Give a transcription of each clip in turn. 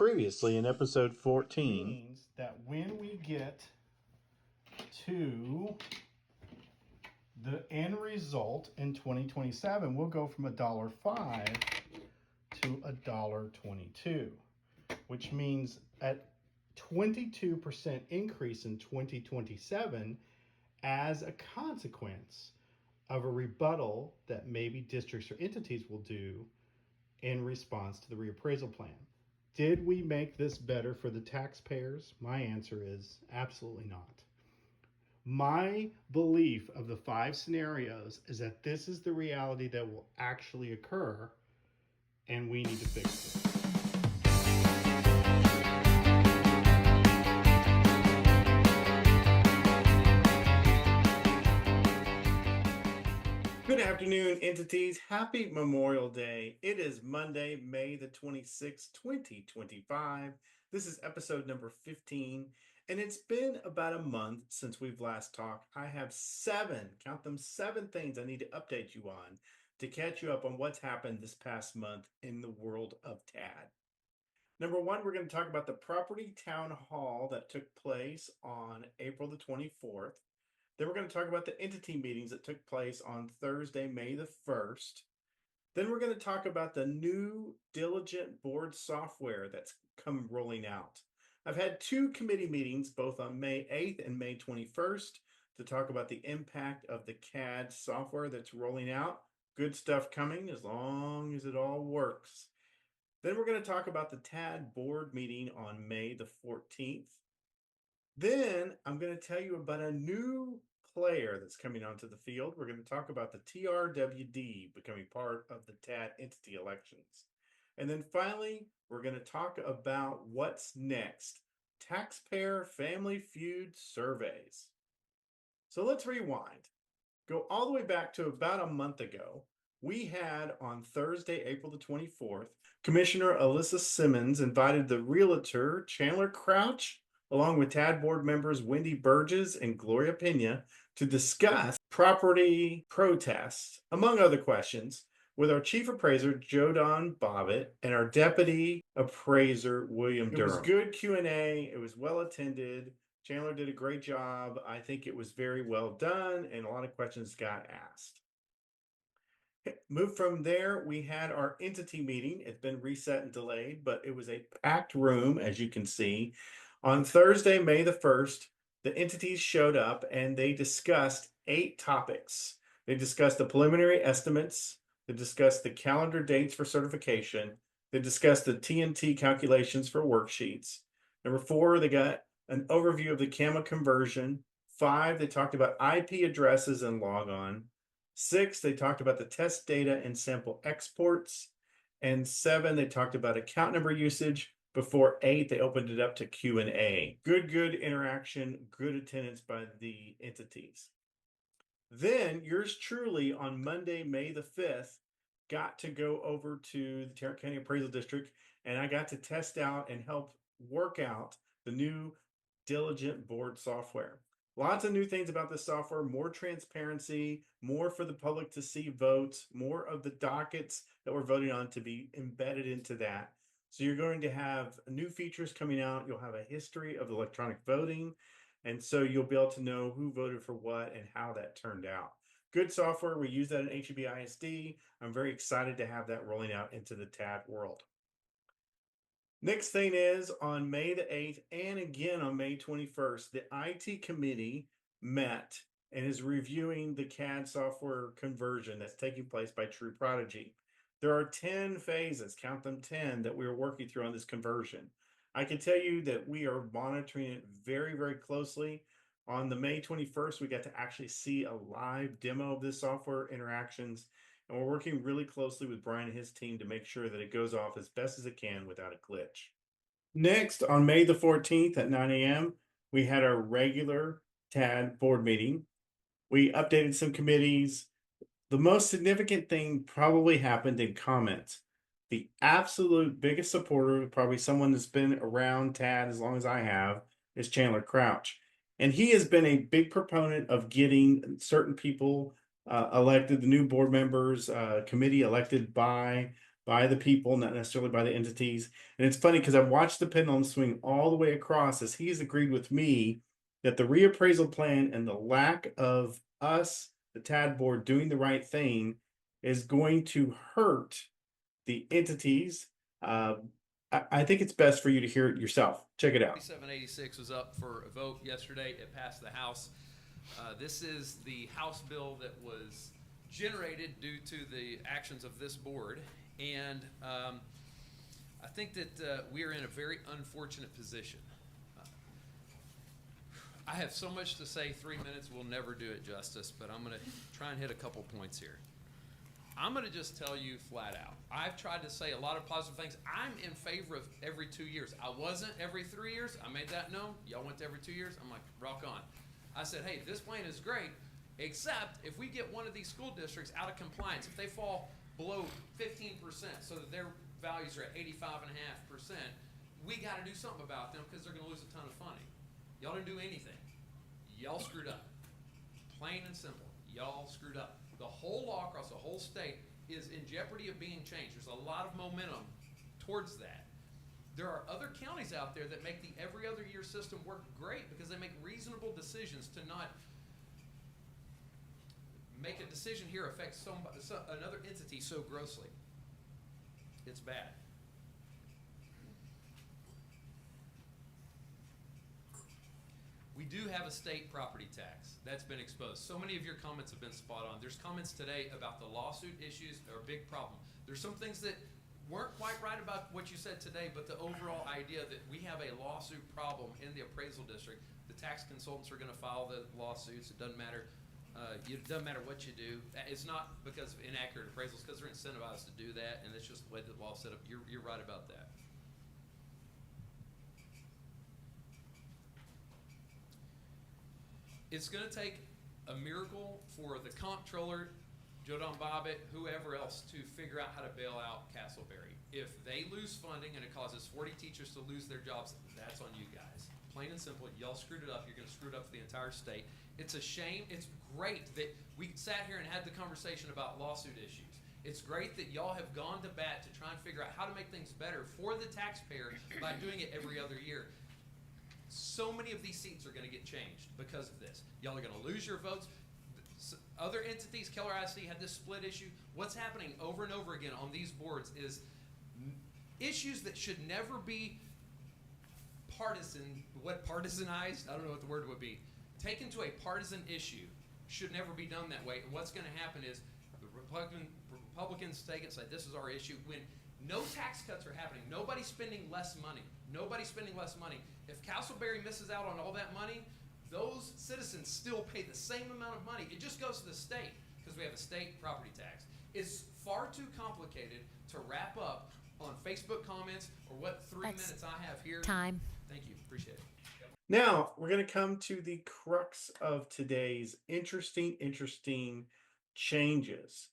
Previously in episode 14. Means that when we get to the end result in 2027, we'll go from $1.05 to $1.22, which means at 22% increase in 2027 as a consequence of a rebuttal that maybe districts or entities will do in response to the reappraisal plan. Did we make this better for the taxpayers? My answer is absolutely not. My belief of the 5 scenarios is that this is the reality that will actually occur, and we need to fix it. Good afternoon, entities. Happy Memorial Day. It is Monday, May the 26th, 2025. This is episode number 15, and it's been about a month since we've last talked. I have 7 things I need to update you on to catch you up on what's happened this past month in the world of TAD. Number 1, we're going to talk about the property town hall that took place on April the 24th. Then we're going to talk about the entity meetings that took place on Thursday, May the 1st. Then we're going to talk about the new diligent board software that's come rolling out. I've had 2 committee meetings, both on May 8th and May 21st, to talk about the impact of the CAD software that's rolling out. Good stuff coming as long as it all works. Then we're going to talk about the TAD board meeting on May the 14th. Then I'm going to tell you about a new player that's coming onto the field. We're going to talk about the TRWD becoming part of the TAD entity elections. And then finally, we're going to talk about what's next. Taxpayer Family Feud surveys. So let's rewind. Go all the way back to about a month ago. We had on Thursday, April the 24th, Commissioner Alyssa Simmons invited the realtor Chandler Crouch along with TAD board members Wendy Burgess and Gloria Pena to discuss property protests, among other questions, with our chief appraiser, Jodan Bobbitt, and our deputy appraiser, William Durham. It was good Q&A. It was well attended. Chandler did a great job. I think it was very well done, and a lot of questions got asked. Move from there, we had our entity meeting. It's been reset and delayed, but it was a packed room, as you can see. On Thursday, May the 1st, the entities showed up and they discussed 8 topics. They discussed the preliminary estimates. They discussed the calendar dates for certification. They discussed the TNT calculations for worksheets. Number 4, they got an overview of the CAMA conversion. 5, they talked about IP addresses and logon. 6, they talked about the test data and sample exports. And 7, they talked about account number usage. Before 8, they opened it up to Q&A. Good interaction, good attendance by the entities. Then yours truly on Monday, May the 5th, got to go over to the Tarrant County Appraisal District, and I got to test out and help work out the new diligent board software. Lots of new things about this software, more transparency, more for the public to see votes, more of the dockets that we're voting on to be embedded into that. So you're going to have new features coming out. You'll have a history of electronic voting. And so you'll be able to know who voted for what and how that turned out. Good software. We use that in HEB ISD. I'm very excited to have that rolling out into the TAD world. Next thing is on May the 8th and again on May 21st, the IT committee met and is reviewing the CAD software conversion that's taking place by True Prodigy. There are 10 phases, count them 10, that we are working through on this conversion. I can tell you that we are monitoring it very, very closely. On the May 21st, we got to actually see a live demo of this software interactions, and we're working really closely with Brian and his team to make sure that it goes off as best as it can without a glitch. Next, on May the 14th at 9 a.m., we had our regular TAD board meeting. We updated some committees. The most significant thing probably happened in comments. The absolute biggest supporter, probably someone that's been around TAD as long as I have, is Chandler Crouch. And he has been a big proponent of getting certain people elected, the new board members, committee elected by by the people, not necessarily by the entities. And it's funny because I've watched the pendulum swing all the way across as he's agreed with me that the reappraisal plan and the lack of us, the TAD board, doing the right thing is going to hurt the entities. I think it's best for you to hear it yourself. Check it out. 3786 was up for a vote yesterday. It passed the House. This is the House bill that was generated due to the actions of this board. And I think that we are in a very unfortunate position. I have so much to say, 3 minutes will never do it justice, but I'm going to try and hit a couple points here. I'm going to just tell you flat out. I've tried to say a lot of positive things. I'm in favor of every 2 years. I wasn't every 3 years. I made that known. Y'all went to every 2 years. I'm like, rock on. I said, hey, this plan is great, except if we get one of these school districts out of compliance, if they fall below 15% so that their values are at 85.5%, we got to do something about them because they're going to lose a ton of funding. Y'all didn't do anything. Y'all screwed up. Plain and simple. Y'all screwed up. The whole law across the whole state is in jeopardy of being changed. There's a lot of momentum towards that. There are other counties out there that make the every other year system work great because they make reasonable decisions to not make a decision here affect another entity so grossly. It's bad. We do have a state property tax that's been exposed. So many of your comments have been spot on. There's comments today about the lawsuit issues are a big problem. There's some things that weren't quite right about what you said today, but the overall idea that we have a lawsuit problem in the appraisal district, the tax consultants are going to file the lawsuits. It doesn't matter. It doesn't matter what you do. It's not because of inaccurate appraisals, because they're incentivized to do that, and it's just the way the law is set up. You're right about that. It's going to take a miracle for the comptroller, Joe Don Bobbitt, whoever else, to figure out how to bail out Castleberry. If they lose funding and it causes 40 teachers to lose their jobs, that's on you guys. Plain and simple, y'all screwed it up. You're going to screw it up for the entire state. It's a shame. It's great that we sat here and had the conversation about lawsuit issues. It's great that y'all have gone to bat to try and figure out how to make things better for the taxpayer by doing it every other year. So many of these seats are going to get changed because of this. Y'all are going to lose your votes. Other entities, Keller IC had this split issue. What's happening over and over again on these boards is issues that should never be partisanized? I don't know what the word would be. Taken to a partisan issue should never be done that way. And what's going to happen is the Republicans take it and say, this is our issue. When no tax cuts are happening, nobody's spending less money. Nobody's spending less money. If Castleberry misses out on all that money, those citizens still pay the same amount of money. It just goes to the state because we have a state property tax. It's far too complicated to wrap up on Facebook comments or what 3 minutes I have here. Time. Thank you. Appreciate it. Now we're going to come to the crux of today's interesting changes.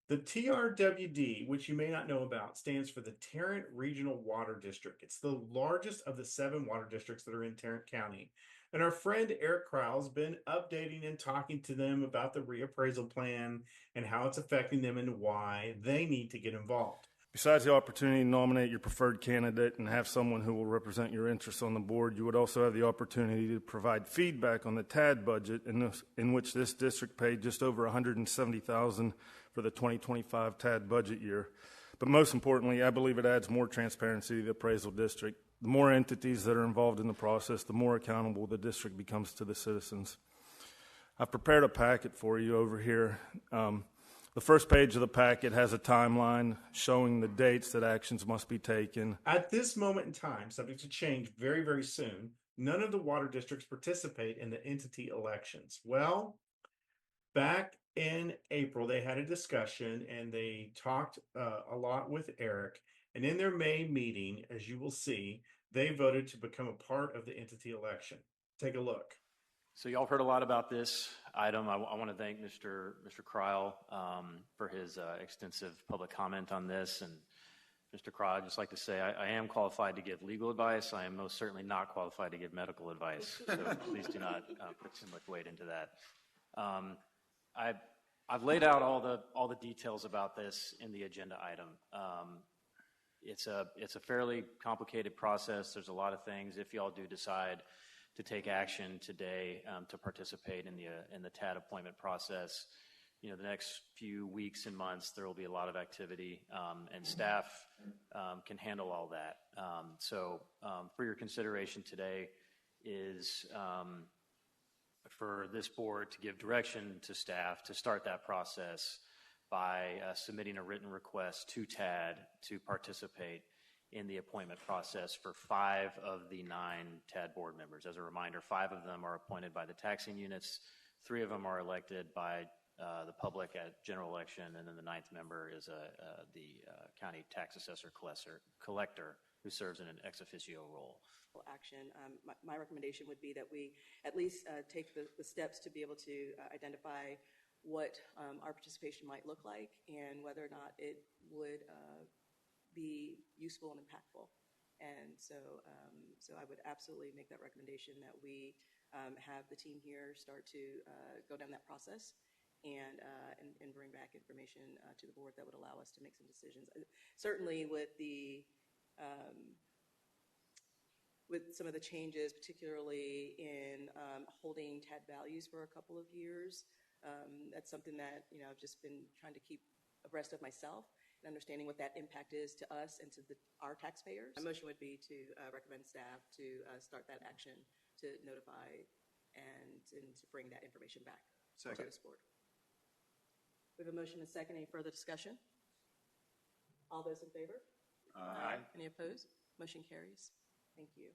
The TRWD, which you may not know about, stands for the Tarrant Regional Water District. It's the largest of the 7 water districts that are in Tarrant County. And our friend Eric Crowell's been updating and talking to them about the reappraisal plan and how it's affecting them and why they need to get involved. Besides the opportunity to nominate your preferred candidate and have someone who will represent your interests on the board, you would also have the opportunity to provide feedback on the TAD budget in which this district paid just over $170,000 for the 2025 TAD budget year. But most importantly, I believe it adds more transparency to the appraisal district. The more entities that are involved in the process, the more accountable the district becomes to the citizens. I've prepared a packet for you over here. The first page of the packet has a timeline showing the dates that actions must be taken. At this moment in time, subject to change very, very soon, none of the water districts participate in the entity elections. Well, back in April, they had a discussion and they talked a lot with Eric. And in their May meeting, as you will see, they voted to become a part of the entity election. Take a look. So y'all heard a lot about this item. I want to thank Mr. Cryle for his extensive public comment on this. And Mr. Cryle, I'd just like to say I am qualified to give legal advice. I am most certainly not qualified to give medical advice. So please do not put too much weight into that. I've laid out all the details about this in the agenda item. It's a fairly complicated process. There's a lot of things. If y'all do decide to take action today to participate in the TAD appointment process, the next few weeks and months there will be a lot of activity, and staff can handle all that. So for your consideration today is for this board to give direction to staff to start that process by submitting a written request to TAD to participate in the appointment process for 5 of the 9 TAD board members. As a reminder, 5 of them are appointed by the taxing units, 3 of them are elected by the public at general election, and then the 9th member is the county tax assessor collector who serves in an ex officio role. Action. My recommendation would be that we at least take the steps to be able to identify what our participation might look like and whether or not it would be useful and impactful. And so I would absolutely make that recommendation that we have the team here start to go down that process and bring back information to the board that would allow us to make some decisions. Certainly with some of the changes, particularly in holding TAD values for a couple of years, that's something that I've just been trying to keep abreast of myself and understanding what that impact is to us and to our taxpayers. My motion would be to recommend staff to start that action to notify and to bring that information back to this board. We have a motion and a second. Any further discussion? All those in favor? Aye. Any opposed? Motion carries. Thank you.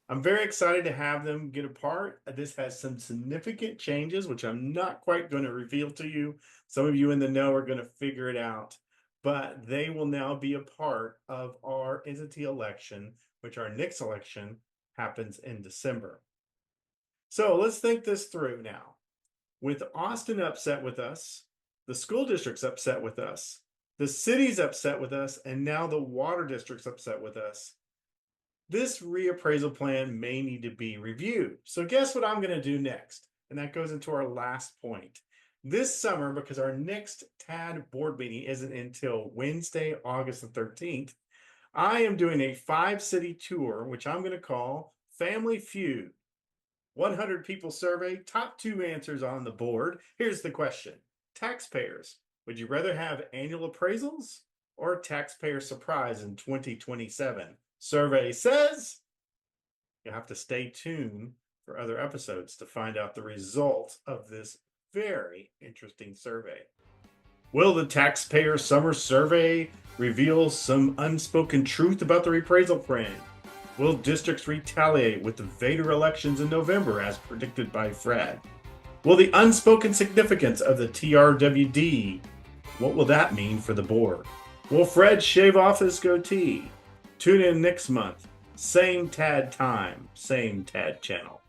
I'm very excited to have them get a part. This has some significant changes, which I'm not quite going to reveal to you. Some of you in the know are going to figure it out, but they will now be a part of our entity election, which our next election happens in December. So let's think this through now. With Austin upset with us, the school district's upset with us, the city's upset with us, and now the water district's upset with us. This reappraisal plan may need to be reviewed. So guess what I'm going to do next? And that goes into our last point. This summer, because our next TAD board meeting isn't until Wednesday, August the 13th, I am doing a 5-city tour, which I'm going to call Family Feud. 100 people survey, top 2 answers on the board. Here's the question. Taxpayers, would you rather have annual appraisals or a taxpayer surprise in 2027? Survey says you'll have to stay tuned for other episodes to find out the results of this very interesting survey. Will the taxpayer summer survey reveal some unspoken truth about the reappraisal plan? Will districts retaliate with the Vader elections in November as predicted by Fred? Will the unspoken significance of the TRWD, what will that mean for the board? Will Fred shave off his goatee? Tune in next month. Same TAD time, same TAD channel.